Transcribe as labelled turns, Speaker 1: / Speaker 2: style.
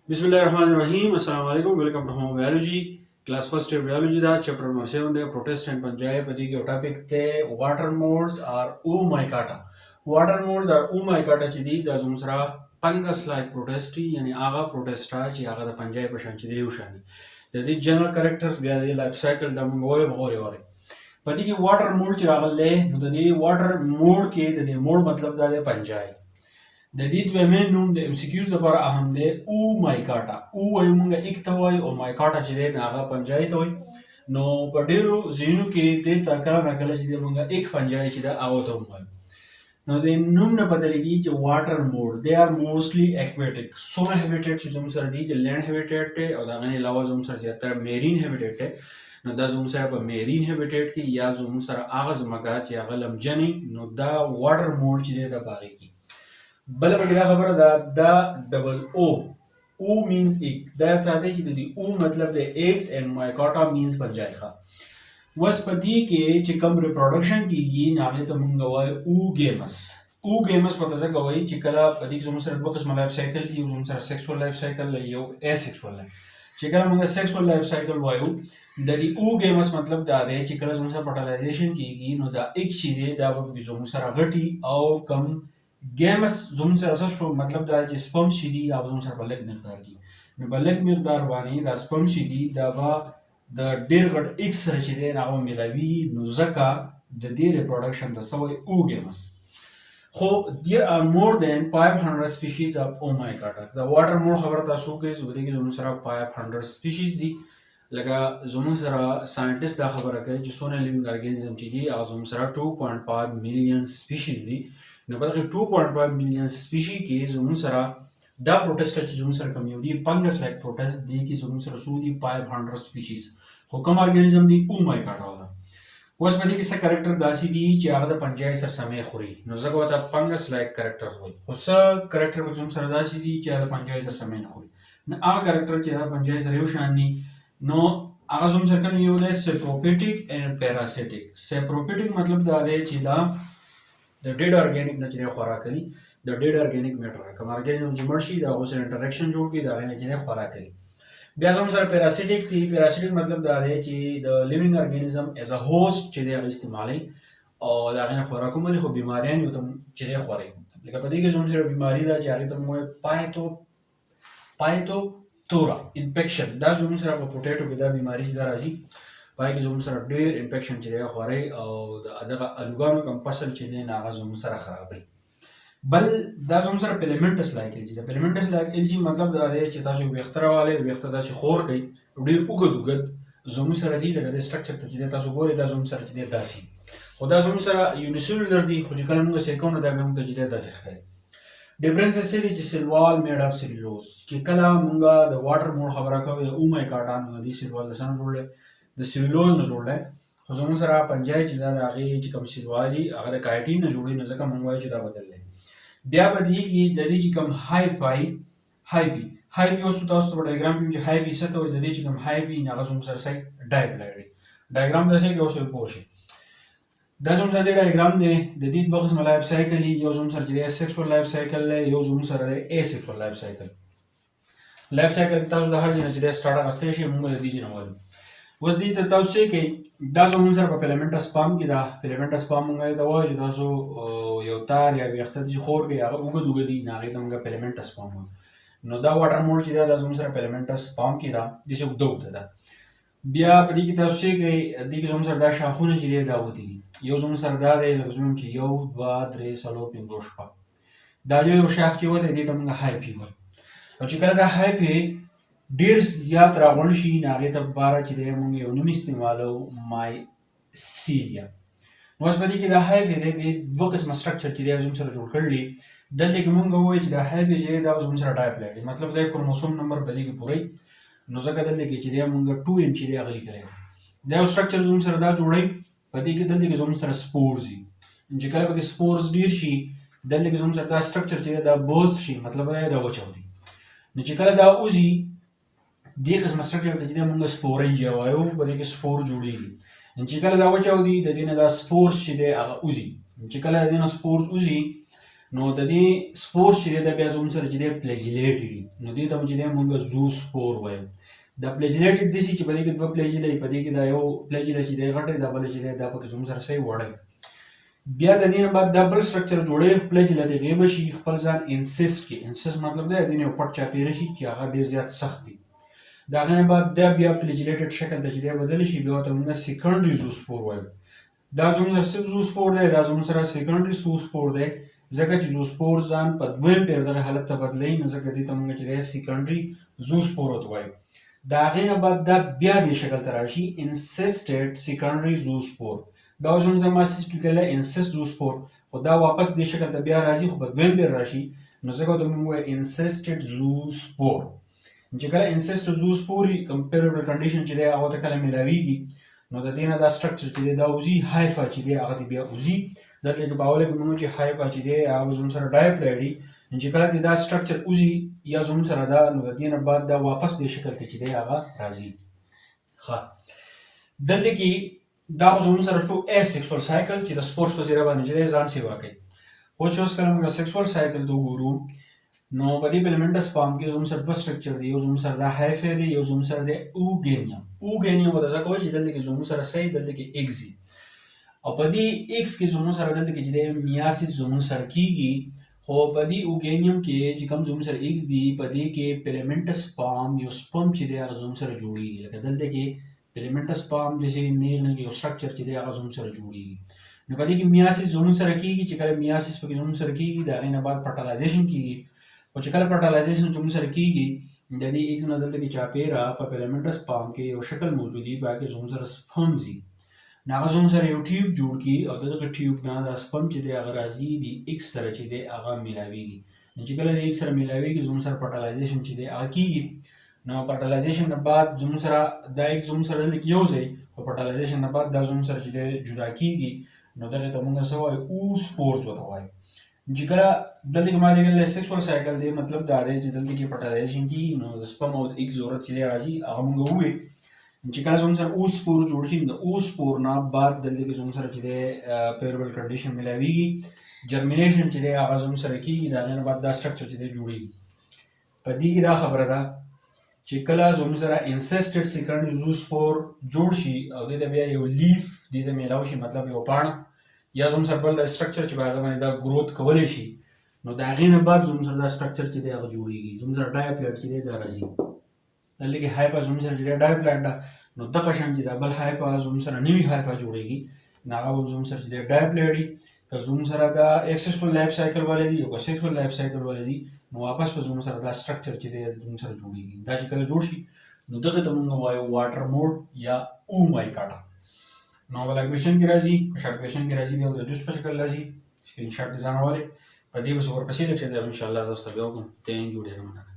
Speaker 1: बिस्मिल्लाहिर्रहमानिर्रहीम अस्सलाम वालेकुम welcome to home biology class first year biology दा चैप्टर नंबर 7 दे प्रोटेस्ट एंड पंजाब पदी के टॉपिक ते water moulds are oomaicata water moulds are oomaicata ची दी दा जुमसरा फंगस लाइक प्रोटेस्टी यानी आगा प्रोटेस्टा ची आगा दा पंजाब पशान ची दी उशानी द दी जनरल कैरेक्टर्स बिया दी लाइफ साइकिल दा मंगोय बगोरे वाले पदी की वाटर मोल्ड ची आगले द दी वाटर मोल्ड के द दी मोल्ड मतलब दा दे पंजाब د دې دویمه نوم د ام سی کیوز لپاره اهم دی او مایکاټا او وایو مونږه یک ته وایو او مایکاټا چې دی هغه پنجای ته وایي نو په ډیرو ځینو کې د تا کله نه کله چې دی مونږه یک پنجای چې دا هغه ته وایو نو د نوم نه بدلېږي چې واټر موډ دے آر موستلی ایکویټک سونه هیبیټیټ چې زموږ سره دی د لینډ هیبیټیټ دی او دا غني علاوه زموږ سره زیاتره میرین هیبیټیټ دی نو دا زموږ سره په میرین هیبیټیټ کې یا زموږ سره هغه ځمکه چې هغه لمجنې نو دا واټر موډ چې دی دا باغی کی بل بڑا خبر دا ڈبل او means egg دا ساته چې د او مطلب د eggs and mycota means پنجای ښه وس پدې کې چې کوم ریپروډکشن کیږي ناغه ته مونږ وایو او گیمس په تاسو کوي چې کله پدې کې زموږ سره دوه قسم لایف سایکل دی زموږ سره سیکسوال لایف سایکل یو اسیکسوال لایف چې کله موږ سیکسوال لایف سایکل وایو د دې او گیمس مطلب دا دی چې کله زموږ سره فرټیلایزیشن کیږي نو دا ایک شی دی دا به زموږ سره غټي او کم گیمس زموږ سره اساس شو مطلب دا چې سپم شي دي او زموږ سره بلک مقدار دي نو بلک مقدار باندې دا سپم شي دي دا به د ډیر غټ ایکس سره چې دی هغه ملاوي نو ځکه د دې ریپروډکشن د سوی او گیمس خو there are more than 500 species of oomaicota the water more خبر تاسو کې زبدي کې زموږ سره 500 species دي لکه زموږ سره ساينټیست دا خبره کوي چې سونه لیوینګ ارګانیزم چې دي هغه زموږ سره 2.5 میلیون species دي نو په دغه 2.5 میلیون سپیشي کې زموږ سره دا پروټیسټ چې زموږ سره کوم یو دی فنګس لایک پروټیسټ دی کې زموږ سره سو دی 500 سپیشیز خو کوم ارګانیزم دی oomaicata ولا اوس په دې کې څه کریکټر داسي دي چې هغه د پنجای سره سمې خوري نو ځکه وته فنګس لایک کریکټر وایي خو څه کریکټر په زموږ سره داسي دي چې هغه د پنجای سره سمې نه خوري نو هغه کریکټر چې د پنجای سره یو شان دي نو هغه زموږ سره کوم یو دی سپروپیټیک اینڈ پیراسیټیک سپروپیټیک مطلب دا دی چې دا د ډیډ ارګانیک نه چې خوراک کوي د ډیډ ارګانیک میټر کوم ارګانیزم چې مرشي دا اوس انټریکشن جوړ کی دا نه چې خوراک کوي بیا زموږ سره پیراسیټیک دی پیراسیټیک مطلب دا دی چې د لیوینګ ارګانیزم ایز ا هوست چې دی استعمالي او دا نه خوراک کوي خو بیماریان یو تم چې خوري لکه په دې کې زموږ سره بیماری دا چې هغه ته مو پایتو تورا انفیکشن دا زموږ سره په پټیټو کې دا بیماری چې راځي پای کې زموږ سره ډېر انفیکشن چې دی خوري او دغه الګانو کم فصل چې دی هغه زموږ سره خرابوي بل دا زموږ سره پیلمنټس لایک چې د پیلمنټس لایک الجی مطلب دا دی چې تاسو وختراواله وخت داسې خور کوي ډېر وګد زموږ سره دی لکه د سټرکچر ته چې تاسو ګورئ دا زموږ سره چې دی داسي خو دا زموږ سره یونیسیلولر دی خو چې کله موږ سیکونډ دا به موږ چې دی داسې ښکاري ډیفرنس څه دی چې سیلوال میډ اپ سیلولوز چې کله موږ د واټر مور خبره کوي oomaicata نو دی سیلوال د سن جوړل د سیلولوز نه جوړل خو زموږ سره پنجای چې دا هغه چې کوم سیلوالي هغه د کایټین نه جوړي نه ځکه موږ وایو چې دا بدل دی بیا به دی کې د دې چې کوم هایپی اوس تاسو په ډایګرام کې چې هایپی څه ته وایي د دې چې کوم هایپی هغه زموږ سره سای ډایپلایډ ډایګرام داسې کې اوس پوښي دا زموږ سره ډایګرام دی د دې په قسم لایف سایکل یو زموږ سره چې سیکسوال لایف سایکل یو زموږ سره اسیکسوال لایف سایکل تاسو د هر ځای چې سٹارټ غسته شي موږ د دې نه وایو اوس دې ته تاسو کې دا زموږ سره په پیلمنټس پام کې دا پیلمنټس پام موږ دا وایو چې تاسو یو تار یا وخت چې خور کې هغه وګدوګدي نه هغه موږ پیلمنټس پام نو دا واټر موډ چې دا زموږ سره پیلمنټس پام کې دا د څه وګدو ده بیا په دې کې تاسو کې دې کې زموږ سره دا شاخونه چې دا ودی یو زموږ سره دا دی لږ چې یو 2 3 4 5 6 دا یو شاخ چې ودی دې ته موږ هایپی وایو او چې کله دا هایپی ډیر زیات راغون شي ناغه ته بار چې موږ یو نوم استعمالو مایسیلیا نو اوس باندې کې دا هایفي د دوه قسم سټرکچر چې زموږ سره جوړ کړلی دلته کې موږ وایو چې دا هایفي چې دا زموږ سره ډایپلایډ مطلب دا کروموسوم نمبر بلې کې پوره نو ځکه دلته کې چې موږ 2 انچ لري غلي کړی دا سټرکچر زموږ سره دا جوړي پدې کې دلته کې زموږ سره سپورز دي چې کله به سپورز ډیر شي دلته کې زموږ سره دا سټرکچر چې دا بوز شي مطلب دا وچاودي نو چې کله دا اوزي دې قسم سټرکچر ته چې موږ سپورنج وایو په دې کې سپور جوړیږي چې کله دا وچاودي د دې نه دا سپورز چې دی هغه اوزي چې کله د دې نه سپورز اوزي نو د دې سپور چې دی دا بیا زموږ سره چې دی فلیجیلیټډ دي، نو دې ته چې دی موږ زو سپور وایو. دا فلیجیلیټډ داسې چې په دې کې دوه فلیجیله وي، په دې کې دا یو فلیجیله چې دی غټ دی، دا بله چې دی دا پکې زموږ سره صحیح وړی. بیا د دې نه بعد دا بل سټرکچر جوړوي فلیجیله د هغې به شي خپل ځان انسیسټ کې. انسیسټ مطلب دی د دې نه یو پټ چاپېره شي چې هغه ډېر زیات سخت دی. د هغې نه بعد دا بیا فلیجیلیټډ شکل ته چې دی بدل شي، بیا ورته موږ سیکنډري زو سپور وایو. دا زموږ سره صرف زو سپور دی، دا زموږ سره سیکنډري زو سپور دی، ځکه چې زو سپور ځان په دویم پیر دغه حالت ته بدلوي، نو ځکه دې ته موږ چې دی سیکنډري زو سپور ورته وایو. د هغې نه بعد دا بیا دې شکل ته راشي انسیسټډ سیکنډري زو سپور. دا زموږ سره ما سیسټ لیکلی انسیسټ زو سپور، خو دا واپس دې شکل ته بیا راځي، خو په دویم پیر راشي، نو ځکه ورته موږ وایو انسیسټډ زو سپور. چې کله انسیسټډ زو سپور وي کمپیریبل کنډیشن چې دی هغه ته کله میلاویږي، نو د دې نه دا سټرکچر چې دی دا وځي هایفا چې دی هغه دې بیا وځي. دلته کې په اوله کې موږ چې هایفا چې دی هغه زموږ سره ډایپلاید دي، چې کله دې دا سټرکچر وځي یا زموږ سره دا، نو د دې نه بعد دا واپس دې شکل ته چې دی هغه راځي. ښه دلته کې دا خو زموږ سره شو اسیکسوال سایکل چې د سپورس په څېره باندې چې دی ځان سیوا کوي. خو چې اوس کله موږ سیکسوال سایکل ته وګورو، نو په دې فیلامنټس فارم کې زموږ سره دوه سټرکچر دی، یو زموږ سره دا هایفا دی، یو زموږ سره دی اوګینیم. اوګینیم ورته ځکه وایي چې دلته کې زموږ سره صحیح دلته کې ایکس دي، او په دې ایکس کې زموږ سره دلته کې چې دی میاسیس زموږ سره کېږي. خو په دې اوګینیم کې چې کوم زموږ سره ایکس دي، په دې کې فیلامنټس فارم یو سپم چې دی هغه زموږ سره جوړېږي. لکه دلته کې فیلامنټس فارم چې نیغ یو سټرکچر چې دی هغه زموږ سره جوړېږي. نو په دې کې میاسیس زموږ سره کېږي، چې کله میاسیس پکې زموږ سره کېږي د هغې نه بعد فرټیلایزیشن کېږي. او چې کله فرټیلایزیشن زموږ سره کېږي، د دې ایکس نه دلته کې چاپېره په فیلامنټس فارم کې یو شکل موجود وي، باقي زموږ سره سپم ځي، نو هغه زموږ سره یو ټیوب جوړ کړي، او د دغه ټیوب نه دا سپم چې دی هغه راځي د ایکس سره چې دی هغه میلاویږي. نو چې کله د ایکس سره میلاویږي زموږ سره فرټیلایزیشن چې دی هغه کېږي. نو فرټیلایزیشن نه بعد زموږ سره دا ایکس زموږ سره دلته کې یو ځای، خو فرټیلایزیشن نه بعد دا زموږ سره چې دی جدا کېږي، نو دغې ته موږ څه وایو اوسپورز ورته وایو. چې کله دلته کې ما لیکلی سیکسوال سایکل دی، مطلب دا دی چې دلته کې فرټیلایزیشن کېږي، نو د سپم او د ایکس ضرورت چې دی راځي هغه موږ ووایو. چې کله زموږ سره اوسپور جوړ شي، د اوسپور نه بعد دلته کې زموږ سره چې دی فیوریبل کنډیشن میلاویږي، جرمینیشن چې دی هغه زموږ سره کېږي، د هغې نه بعد دا سټرکچر چې دی جوړېږي. په دې کې دا خبره ده چې کله زموږ سره انسیسټډ سیکنډري زو سپور جوړ شي، او دې ته بیا یو لیف دې ته میلاو شي، مطلب یو پاڼه یا زموږ سره بل سټرکچر چې په هغه باندې دا گروت کولی شي، نو د هغې نه بعد زموږ سره دا سټرکچر چې دی هغه جوړېږي. زموږ سره ډایپلاید چې دی دا راځي. دلته کې هایپا زموږ سره چې دی ډایپلاید ده، نو دغه شان چې دا بل هایپا زموږ سره نوي هایپا جوړېږي، نو هغه به زموږ سره چې دی ډایپلاید وي. که زموږ سره دا ایکسسفل لایف سایکل والے دي او که سیکسوال لایف سایکل والے دي، نو واپس به زموږ سره دا سټرکچر چې دی زموږ سره جوړېږي. دا چې کله جوړ شي، نو دغه ته موږ وایو واټر موډ یا اومایکاټا. نو بله کوېشن کې راځي، شارټ کوېشن کې راځي، بیا د جوس په شکل راځي، سکرین شاټ دې ځان راولئ. په دې به زه ورپسې لیکچر دی انشاءالله زه تاسو ته بیا وکړم. تھینک یو ډېر مننه.